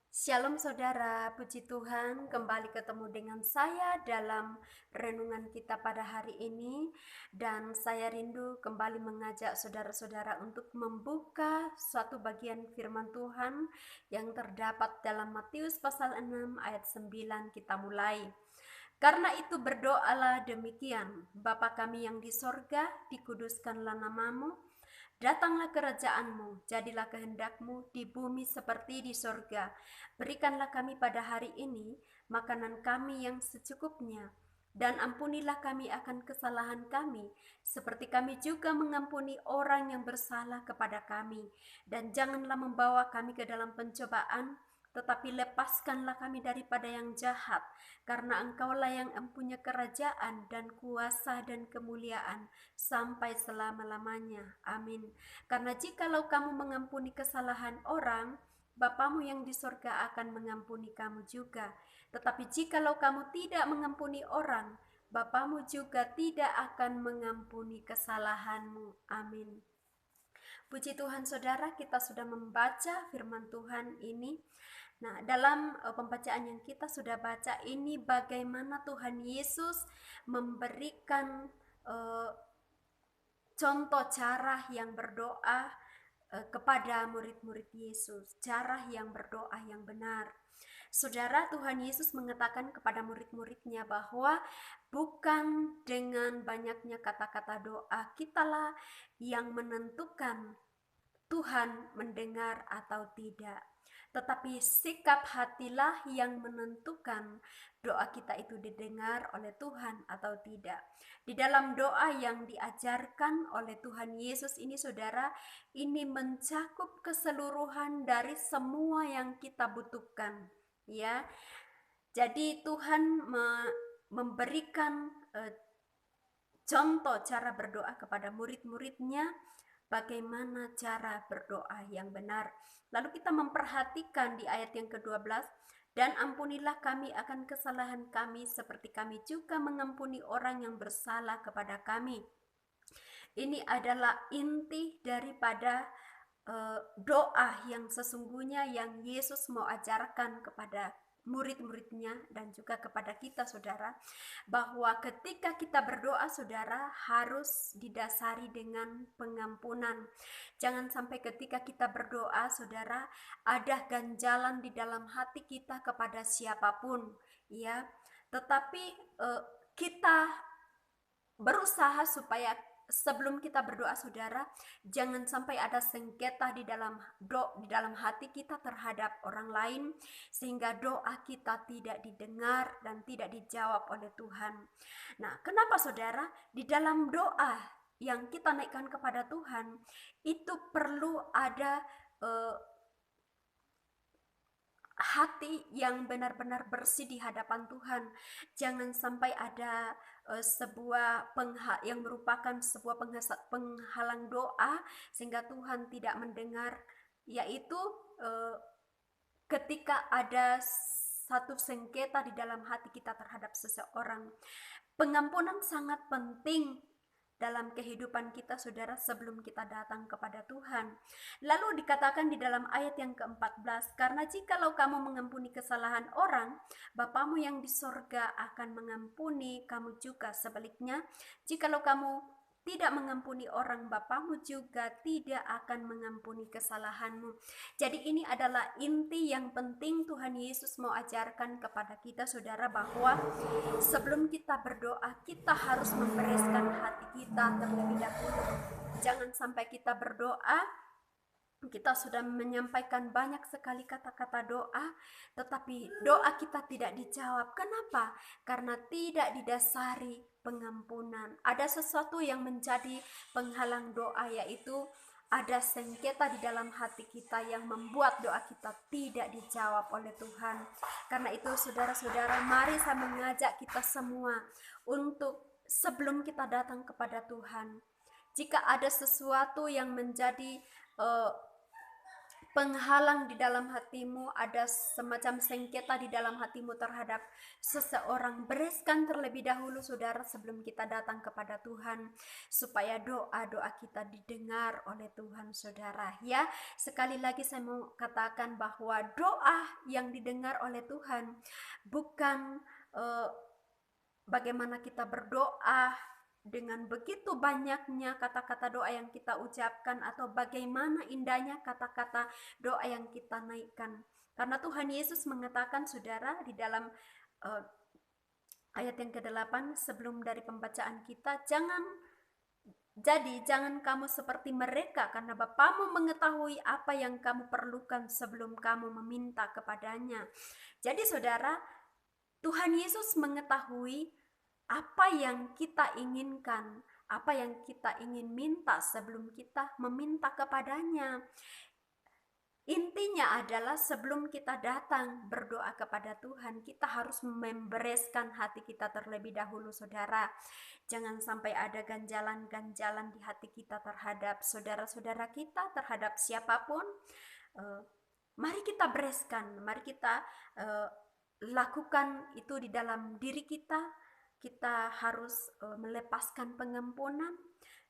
Shalom saudara, puji Tuhan kembali ketemu dengan saya dalam renungan kita pada hari ini. Dan saya rindu kembali mengajak saudara-saudara untuk membuka suatu bagian firman Tuhan yang terdapat dalam Matius pasal 6 ayat 9. Kita mulai. Karena itu berdoalah demikian, Bapa kami yang di sorga, dikuduskanlah namamu. Datanglah kerajaanmu, jadilah kehendakmu di bumi seperti di sorga. Berikanlah kami pada hari ini makanan kami yang secukupnya. Dan ampunilah kami akan kesalahan kami, seperti kami juga mengampuni orang yang bersalah kepada kami. Dan janganlah membawa kami ke dalam pencobaan, tetapi lepaskanlah kami daripada yang jahat, karena Engkaulah yang mempunyai kerajaan dan kuasa dan kemuliaan sampai selama-lamanya. Amin. Karena jikalau kamu mengampuni kesalahan orang, Bapamu yang di sorga akan mengampuni kamu juga. Tetapi jikalau kamu tidak mengampuni orang, Bapamu juga tidak akan mengampuni kesalahanmu. Amin. Puji Tuhan saudara, kita sudah membaca firman Tuhan ini. Nah, dalam pembacaan yang kita sudah baca ini bagaimana Tuhan Yesus memberikan contoh cara yang berdoa kepada murid-murid Yesus, cara yang berdoa yang benar. Saudara, Tuhan Yesus mengatakan kepada murid-muridnya bahwa bukan dengan banyaknya kata-kata doa kitalah yang menentukan Tuhan mendengar atau tidak, tetapi sikap hatilah yang menentukan doa kita itu didengar oleh Tuhan atau tidak. Di dalam doa yang diajarkan oleh Tuhan Yesus ini saudara, ini mencakup keseluruhan dari semua yang kita butuhkan, ya. Jadi Tuhan memberikan contoh cara berdoa kepada murid-muridnya, bagaimana cara berdoa yang benar. Lalu kita memperhatikan di ayat yang ke-12, dan ampunilah kami akan kesalahan kami seperti kami juga mengampuni orang yang bersalah kepada kami. Ini adalah inti daripada doa yang sesungguhnya yang Yesus mau ajarkan kepada murid-muridnya dan juga kepada kita saudara, bahwa ketika kita berdoa saudara harus didasari dengan pengampunan. Jangan sampai ketika kita berdoa saudara ada ganjalan di dalam hati kita kepada siapapun, ya, tetapi kita berusaha supaya sebelum kita berdoa saudara, jangan sampai ada sengketa di dalam hati kita terhadap orang lain, sehingga doa kita tidak didengar dan tidak dijawab oleh Tuhan. Nah, kenapa saudara? Di dalam doa yang kita naikkan kepada Tuhan, itu perlu ada hati yang benar-benar bersih di hadapan Tuhan. Jangan sampai ada sebuah yang merupakan sebuah penghalang doa sehingga Tuhan tidak mendengar, yaitu ketika ada satu sengketa di dalam hati kita terhadap seseorang. Pengampunan sangat penting dalam kehidupan kita saudara sebelum kita datang kepada Tuhan. Lalu dikatakan di dalam ayat yang ke-14, karena jikalau kamu mengampuni kesalahan orang, Bapamu yang di sorga akan mengampuni kamu juga. Sebaliknya, jikalau kamu tidak mengampuni orang, Bapamu juga tidak akan mengampuni kesalahanmu. Jadi ini adalah inti yang penting Tuhan Yesus mau ajarkan kepada kita saudara, bahwa sebelum kita berdoa, kita harus membereskan hati kita terlebih dahulu. Jangan sampai kita berdoa, kita sudah menyampaikan banyak sekali kata-kata doa, tetapi doa kita tidak dijawab. Kenapa? Karena tidak didasari pengampunan. Ada sesuatu yang menjadi penghalang doa, yaitu ada sengketa di dalam hati kita yang membuat doa kita tidak dijawab oleh Tuhan. Karena itu saudara-saudara, mari saya mengajak kita semua untuk sebelum kita datang kepada Tuhan, jika ada sesuatu yang menjadi penghalang di dalam hatimu, ada semacam sengketa di dalam hatimu terhadap seseorang, bereskan terlebih dahulu saudara sebelum kita datang kepada Tuhan, supaya doa-doa kita didengar oleh Tuhan saudara. Ya, sekali lagi saya mau katakan bahwa doa yang didengar oleh Tuhan bukan bagaimana kita berdoa dengan begitu banyaknya kata-kata doa yang kita ucapkan, atau bagaimana indahnya kata-kata doa yang kita naikkan. Karena Tuhan Yesus mengatakan saudara di dalam ayat yang ke-8 sebelum dari pembacaan kita, jangan kamu seperti mereka, karena Bapamu mengetahui apa yang kamu perlukan sebelum kamu meminta kepadanya. Jadi saudara, Tuhan Yesus mengetahui apa yang kita inginkan, apa yang kita ingin minta sebelum kita meminta kepadanya. Intinya adalah sebelum kita datang berdoa kepada Tuhan, kita harus membereskan hati kita terlebih dahulu saudara. Jangan sampai ada ganjalan-ganjalan di hati kita terhadap saudara-saudara kita, terhadap siapapun. Mari kita bereskan, mari kita lakukan itu di dalam diri kita. Kita harus melepaskan pengampunan,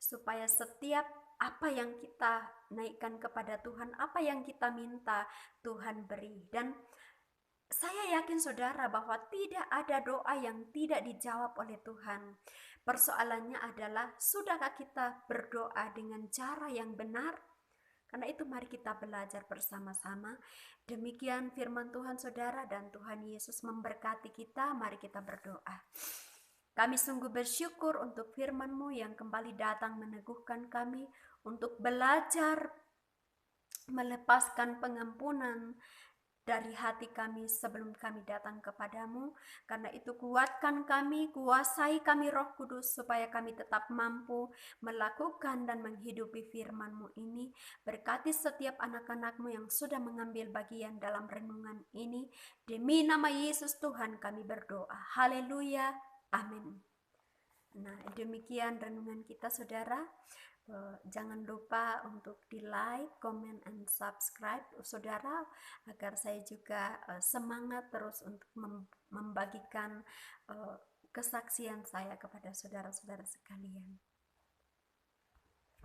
supaya setiap apa yang kita naikkan kepada Tuhan, apa yang kita minta, Tuhan beri. Dan saya yakin saudara bahwa tidak ada doa yang tidak dijawab oleh Tuhan. Persoalannya adalah, sudahkah kita berdoa dengan cara yang benar? Karena itu mari kita belajar bersama-sama. Demikian firman Tuhan saudara, dan Tuhan Yesus memberkati kita. Mari kita berdoa. Kami sungguh bersyukur untuk firman-Mu yang kembali datang meneguhkan kami untuk belajar melepaskan pengampunan dari hati kami sebelum kami datang kepadamu. Karena itu kuatkan kami, kuasai kami Roh Kudus, supaya kami tetap mampu melakukan dan menghidupi firman-Mu ini. Berkati setiap anak-anak-Mu yang sudah mengambil bagian dalam renungan ini. Demi nama Yesus Tuhan kami berdoa. Haleluya. Amin. Nah, demikian renungan kita saudara. Jangan lupa untuk di like, comment, and subscribe saudara, agar saya juga semangat terus untuk membagikan kesaksian saya kepada saudara-saudara sekalian.